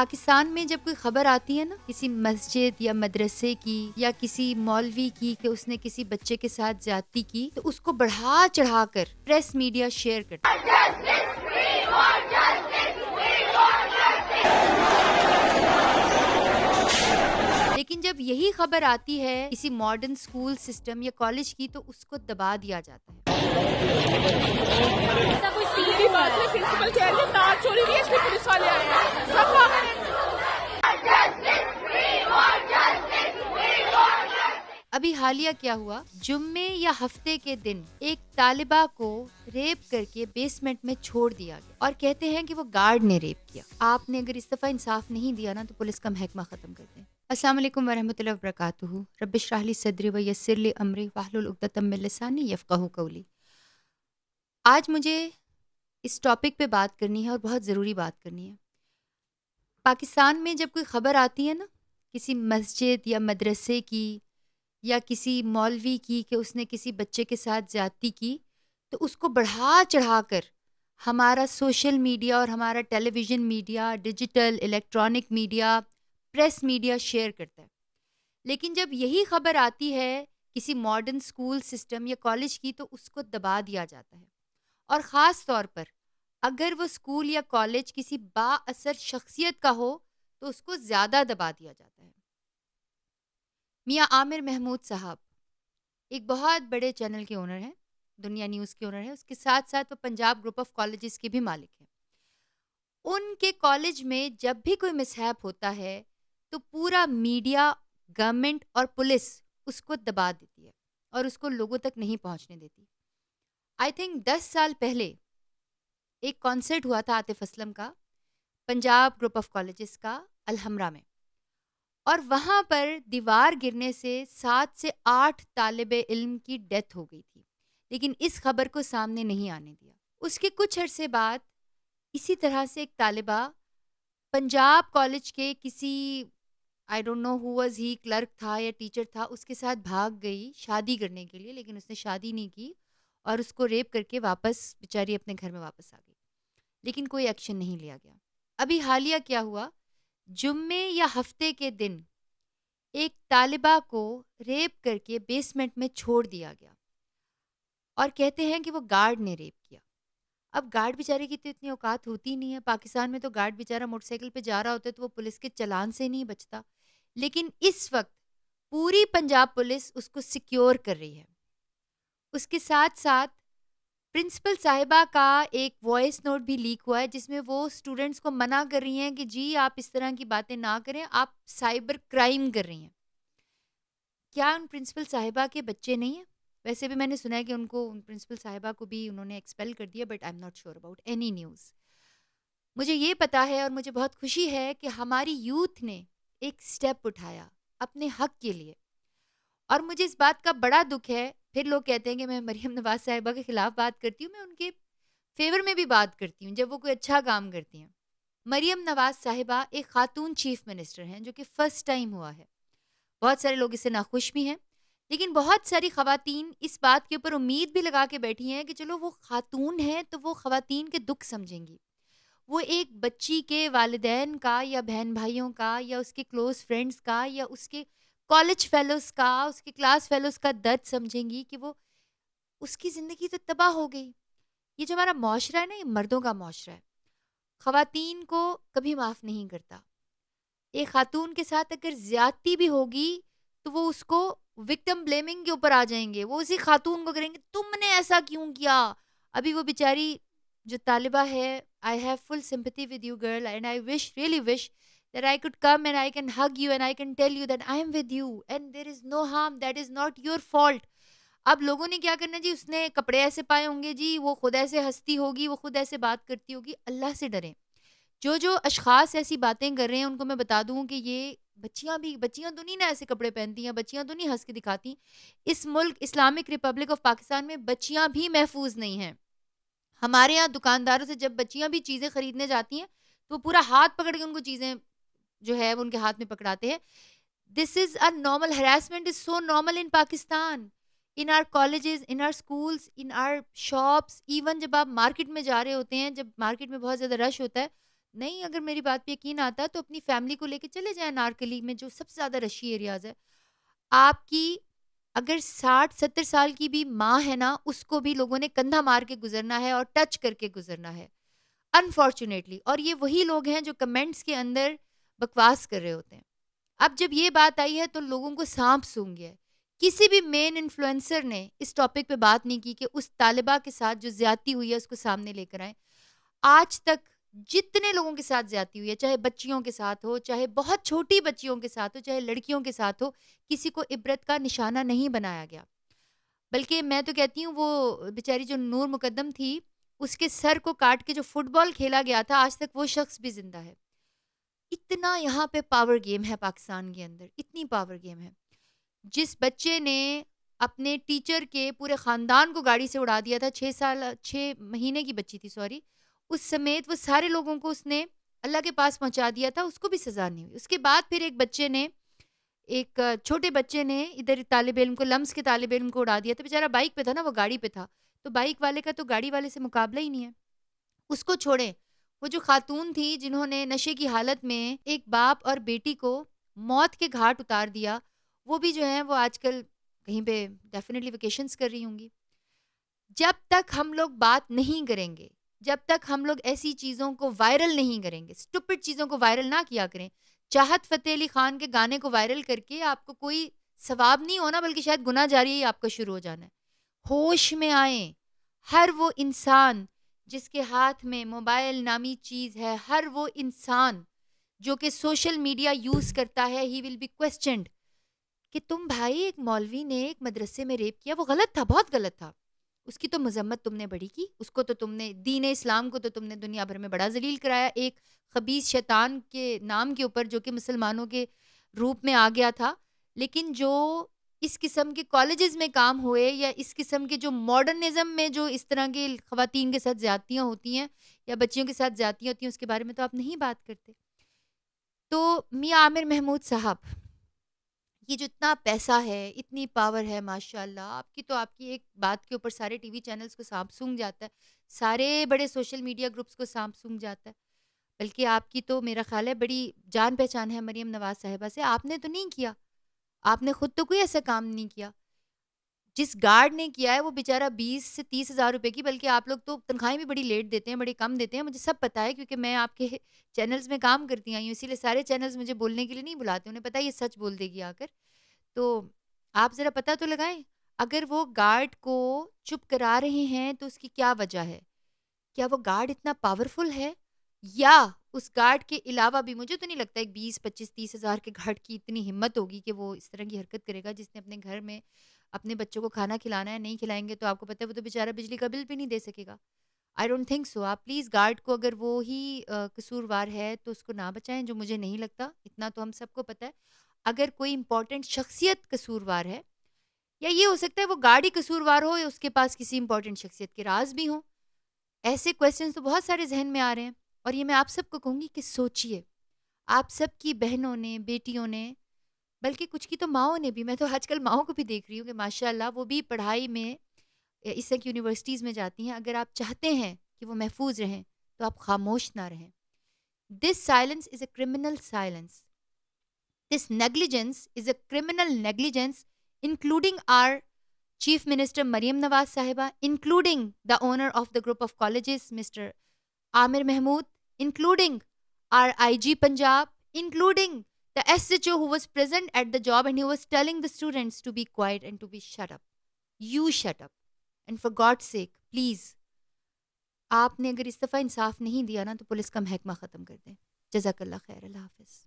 پاکستان میں جب کوئی خبر آتی ہے نا کسی مسجد یا مدرسے کی یا کسی مولوی کی کہ اس نے کسی بچے کے ساتھ زیادتی کی تو اس کو بڑھا چڑھا کر پریس میڈیا شیئر کرتا ہے. لیکن جب یہی خبر آتی ہے کسی ماڈرن اسکول سسٹم یا کالج کی تو اس کو دبا دیا جاتا ہے. ابھی حالیہ کیا ہوا، جمعے یا ہفتے کے دن ایک طالبہ کو ریپ کر کے بیسمنٹ میں چھوڑ دیا گیا اور کہتے ہیں کہ وہ گارڈ نے ریپ کیا. آپ نے اگر اس دفعہ انصاف نہیں دیا نا تو پولیس کا محکمہ ختم کر دیں. السلام علیکم ورحمۃ اللہ وبرکاتہ. رب اشرح لی صدری ویسر لی امری واحلل عقدۃ من لسانی یفقہوا قولی. آج مجھے اس ٹاپک پہ بات کرنی ہے اور بہت ضروری بات کرنی ہے. پاکستان میں جب کوئی خبر آتی ہے نا کسی مسجد یا مدرسے کی یا کسی مولوی کی کہ اس نے کسی بچے کے ساتھ زیادتی کی تو اس کو بڑھا چڑھا کر ہمارا سوشل میڈیا اور ہمارا television media, digital electronic media, press media share کرتا ہے. لیکن جب یہی خبر آتی ہے کسی ماڈرن اسکول سسٹم یا کالج کی تو اس کو دبا دیا جاتا ہے، اور خاص طور پر اگر وہ اسکول یا کالج کسی با اثر شخصیت کا ہو تو اس کو زیادہ دبا دیا جاتا ہے. میاں عامر محمود صاحب ایک بہت بڑے چینل کے اونر ہیں، دنیا نیوز کے اونر ہیں. اس کے ساتھ ساتھ وہ پنجاب گروپ آف کالجز کے بھی مالک ہیں. ان کے کالج میں جب بھی کوئی مسہیپ ہوتا ہے تو پورا میڈیا، گورنمنٹ اور پولیس اس کو دبا دیتی ہے اور اس کو لوگوں تک نہیں پہنچنے دیتی. آئی تھنک 10 سال پہلے ایک کانسرٹ ہوا تھا عاطف اسلم کا، پنجاب گروپ آف کالجز کا، الحمرہ میں، اور وہاں پر دیوار گرنے سے 7 سے 8 طالب علم کی ڈیتھ ہو گئی تھی، لیکن اس خبر کو سامنے نہیں آنے دیا. اس کے کچھ عرصے بعد اسی طرح سے ایک طالبہ پنجاب کالج کے کسی I don't know who was ہی، کلرک تھا یا ٹیچر تھا، اس کے ساتھ بھاگ گئی شادی کرنے کے لیے، لیکن اس نے شادی نہیں کی اور اس کو ریپ کر کے واپس بیچاری اپنے گھر میں واپس آ گئی، لیکن کوئی ایکشن نہیں لیا گیا. ابھی حالیہ کیا ہوا، جمعے یا ہفتے کے دن ایک طالبہ کو ریپ کر کے بیسمنٹ میں چھوڑ دیا گیا اور کہتے ہیں کہ وہ گارڈ نے ریپ کیا. اب گارڈ بیچارے کی تو اتنی اوقات ہوتی نہیں ہے. پاکستان میں تو گارڈ بیچارہ موٹر سائیکل پہ جا رہا ہوتا ہے تو وہ پولیس کے چلان سے نہیں بچتا، لیکن اس وقت پوری پنجاب پولیس اس کو سیکیور کر رہی ہے. اس کے ساتھ ساتھ پرنسپل صاحبہ کا ایک وائس نوٹ بھی لیک ہوا ہے جس میں وہ اسٹوڈنٹس کو منع کر رہی ہیں کہ جی آپ اس طرح کی باتیں نہ کریں، آپ سائبر کرائم کر رہی ہیں. کیا ان پرنسپل صاحبہ کے بچے نہیں ہیں؟ ویسے بھی میں نے سنا ہے کہ ان پرنسپل صاحبہ کو بھی انہوں نے ایکسپیل کر دیا، but I am not sure about any news. مجھے یہ پتا ہے اور مجھے بہت خوشی ہے کہ ہماری یوتھ نے ایک سٹیپ اٹھایا اپنے حق کے لیے، اور مجھے اس بات کا بڑا دکھ ہے. پھر لوگ کہتے ہیں کہ میں مریم نواز صاحبہ کے خلاف بات کرتی ہوں، میں ان کے فیور میں بھی بات کرتی ہوں جب وہ کوئی اچھا کام کرتی ہیں. مریم نواز صاحبہ ایک خاتون چیف منسٹر ہیں جو کہ فرسٹ ٹائم ہوا ہے. بہت سارے لوگ اس سے ناخوش بھی ہیں، لیکن بہت ساری خواتین اس بات کے اوپر امید بھی لگا کے بیٹھی ہیں کہ چلو وہ خاتون ہیں تو وہ خواتین کے دکھ سمجھیں گی، وہ ایک بچی کے والدین کا یا بہن بھائیوں کا یا اس کے کلوز فرینڈز کا یا اس کے کالج فیلوز کا، اس کے کلاس فیلوز کا درد سمجھیں گی کہ وہ اس کی زندگی تو تباہ ہو گئی. یہ جو ہمارا معاشرہ ہے نا، یہ مردوں کا معاشرہ ہے، خواتین کو کبھی معاف نہیں کرتا. ایک خاتون کے ساتھ اگر زیادتی بھی ہوگی تو وہ اس کو وکٹم بلیمنگ کے اوپر آ جائیں گے، وہ اسی خاتون کو کریں گے تم نے ایسا کیوں کیا. ابھی وہ بیچاری جو طالبہ ہے، I have full sympathy with you girl and I really wish that I could come and I can hug you and I can tell you that I am with you and there is no harm, that is not your fault. اب لوگوں نے کیا کرنا جی، اس نے کپڑے ایسے پائے ہوں گے جی، وہ خود ایسے ہنستی ہوگی، وہ خود ایسے بات کرتی ہوگی. اللہ سے ڈریں. جو اشخاص ایسی باتیں کر رہے ہیں ان کو میں بتا دوں کہ یہ بچیاں تو نہیں نا ایسے کپڑے پہنتی ہیں، بچیاں تو نہیں ہنس کے دکھاتی. اس ملک اسلامک ریپبلک آف پاکستان میں بچیاں بھی محفوظ نہیں ہیں. ہمارے یہاں دکانداروں سے جب بچیاں بھی چیزیں خریدنے جاتی ہیں تو وہ پورا ہاتھ پکڑ کے ان کو چیزیں جو ہے وہ ان کے ہاتھ میں پکڑاتے ہیں. This is a normal harassment, is so normal in Pakistan, in our colleges, in our schools, in our shops. Even جب آپ مارکیٹ میں جا رہے ہوتے ہیں، جب مارکیٹ میں بہت زیادہ رش ہوتا ہے نہیں اگر میری بات پہ یقین آتا تو اپنی فیملی کو لے کے چلے جائیں نارکلی میں جو سب سے زیادہ رشی ایریاز ہے. آپ کی اگر 60-70 سال کی بھی ماں ہے نا, اس کو بھی لوگوں نے کندھا مار کے گزرنا ہے اور ٹچ کر کے گزرنا ہے انفارچونیٹلی. اور یہ وہی لوگ ہیں جو کمنٹس کے اندر بکواس کر رہے ہوتے ہیں. اب جب یہ بات آئی ہے تو لوگوں کو سانپ سونگ گیا ہے. کسی بھی مین انفلوئنسر نے اس ٹاپک پہ بات نہیں کی کہ اس طالبہ کے ساتھ جو زیادتی ہوئی ہے اس کو سامنے لے کر آئیں. آج تک جتنے لوگوں کے ساتھ زیادتی ہوئی ہے, چاہے بچیوں کے ساتھ ہو, چاہے بہت چھوٹی بچیوں کے ساتھ ہو, چاہے لڑکیوں کے ساتھ ہو, کسی کو عبرت کا نشانہ نہیں بنایا گیا. بلکہ میں تو کہتی ہوں وہ بیچاری جو نور مقدم تھی, اس کے سر کو کاٹ کے جو فٹ بال کھیلا گیا تھا, آج تک وہ شخص بھی زندہ ہے. اتنا یہاں پہ پاور گیم ہے پاکستان کے اندر, اتنی پاور گیم ہے. جس بچے نے اپنے ٹیچر کے پورے خاندان کو گاڑی سے اڑا دیا تھا, 6 مہینے کی بچی تھی سوری, اس سمیت وہ سارے لوگوں کو اس نے اللہ کے پاس پہنچا دیا تھا, اس کو بھی سزا نہیں ہوئی. اس کے بعد پھر ایک چھوٹے بچے نے ادھر طالب علم کو, لمس کے طالب علم کو اڑا دیا تھا. بیچارہ بائک پہ تھا نا, وہ گاڑی پہ تھا, تو بائک والے کا تو گاڑی والے سے مقابلہ ہی نہیں ہے. اس کو چھوڑیں, وہ جو خاتون تھی جنہوں نے نشے کی حالت میں ایک باپ اور بیٹی کو موت کے گھاٹ اتار دیا, وہ بھی جو ہیں وہ آج کل کہیں پہ ڈیفینیٹلی ویکیشنز کر رہی ہوں گی. جب تک ہم لوگ بات نہیں کریں گے, جب تک ہم لوگ ایسی چیزوں کو وائرل نہیں کریں گے, اسٹوپڈ چیزوں کو وائرل نہ کیا کریں. چاہت فتح علی خان کے گانے کو وائرل کر کے آپ کو کوئی ثواب نہیں ہونا, بلکہ شاید گناہ جاری ہی آپ کا شروع ہو جانا ہے. ہوش میں آئیں. ہر وہ انسان جس کے ہاتھ میں موبائل نامی چیز ہے, ہر وہ انسان جو کہ سوشل میڈیا یوز کرتا ہے, ہی ول بی کوسچنڈ کہ تم بھائی ایک مولوی نے ایک مدرسے میں ریپ کیا, وہ غلط تھا, بہت غلط تھا, اس کی تو مذمت تم نے بڑی کی, اس کو تو تم نے دین اسلام کو تو تم نے دنیا بھر میں بڑا ذلیل کرایا, ایک خبیث شیطان کے نام کے اوپر جو کہ مسلمانوں کے روپ میں آ گیا تھا. لیکن جو اس قسم کے کالجز میں کام ہوئے, یا اس قسم کے جو ماڈرنزم میں جو اس طرح کے خواتین کے ساتھ زیادتیاں ہوتی ہیں یا بچیوں کے ساتھ زیادتیاں ہوتی ہیں, اس کے بارے میں تو آپ نہیں بات کرتے. تو میاں عامر محمود صاحب, یہ جو اتنا پیسہ ہے, اتنی پاور ہے ماشاء اللہ آپ کی, تو آپ کی ایک بات کے اوپر سارے ٹی وی چینلز کو سانپ سونگ جاتا ہے, سارے بڑے سوشل میڈیا گروپس کو سانپ سونگ جاتا ہے. بلکہ آپ کی تو میرا خیال ہے بڑی جان پہچان ہے مریم نواز صاحبہ سے. آپ نے تو نہیں کیا, آپ نے خود تو کوئی ایسا کام نہیں کیا. جس گارڈ نے کیا ہے وہ بیچارہ 20 سے 30 ہزار روپے کی, بلکہ آپ لوگ تو تنخواہیں بھی بڑی لیٹ دیتے ہیں, بڑی کم دیتے ہیں, مجھے سب پتا ہے کیونکہ میں آپ کے چینلز میں کام کرتی آئی ہوں, اسی لیے سارے چینلز مجھے بولنے کے لیے نہیں بلاتے, انہیں پتا ہے یہ سچ بول دے گی آ کر. تو آپ ذرا پتہ تو لگائیں, اگر وہ گارڈ کو چپ کرا رہے ہیں تو اس کی کیا وجہ ہے؟ کیا وہ گارڈ اتنا پاورفل ہے, یا اس گارڈ کے علاوہ بھی مجھے تو نہیں لگتا ایک 20-25-30 ہزار کے گارڈ کی اتنی ہمت ہوگی کہ وہ اس طرح کی حرکت کرے گا, جس نے اپنے گھر میں اپنے بچوں کو کھانا کھلانا ہے, نہیں کھلائیں گے تو آپ کو پتہ ہے وہ تو بیچارہ بجلی کا بل بھی نہیں دے سکے گا. I don't think so. آپ پلیز گارڈ کو, اگر وہ ہی قصوروار ہے تو اس کو نہ بچائیں, جو مجھے نہیں لگتا, اتنا تو ہم سب کو پتہ ہے. اگر کوئی امپورٹنٹ شخصیت قصوروار ہے, یا یہ ہو سکتا ہے وہ گارڈ ہی قصوروار ہو, یا اس کے پاس کسی امپورٹنٹ شخصیت کے راز بھی ہوں, ایسے کویسچنس تو بہت سارے ذہن میں آ رہے ہیں. اور یہ میں آپ سب کو کہوں گی کہ سوچئے, آپ سب کی بہنوں نے, بیٹیوں نے, بلکہ کچھ کی تو ماؤں نے بھی, میں تو آج کل ماؤں کو بھی دیکھ رہی ہوں کہ ماشاء اللہ وہ بھی پڑھائی میں اس طرح کی یونیورسٹیز میں جاتی ہیں. اگر آپ چاہتے ہیں کہ وہ محفوظ رہیں تو آپ خاموش نہ رہیں. This silence is a criminal silence. This negligence is a criminal negligence, including our Chief Minister Maryam Nawaz Sahiba, including the owner of the group of colleges, Mr. Amir Mahmood, including our IG Punjab, including the SHO who was present at the job and he was telling the students to be quiet and to be shut up. You shut up. And for God's sake, please, آپ نے اگر اس دفعہ انصاف نہیں دیا نا تو police کا محکمہ ختم کر دیں. جزاک اللہ خیر. اللہ حافظ.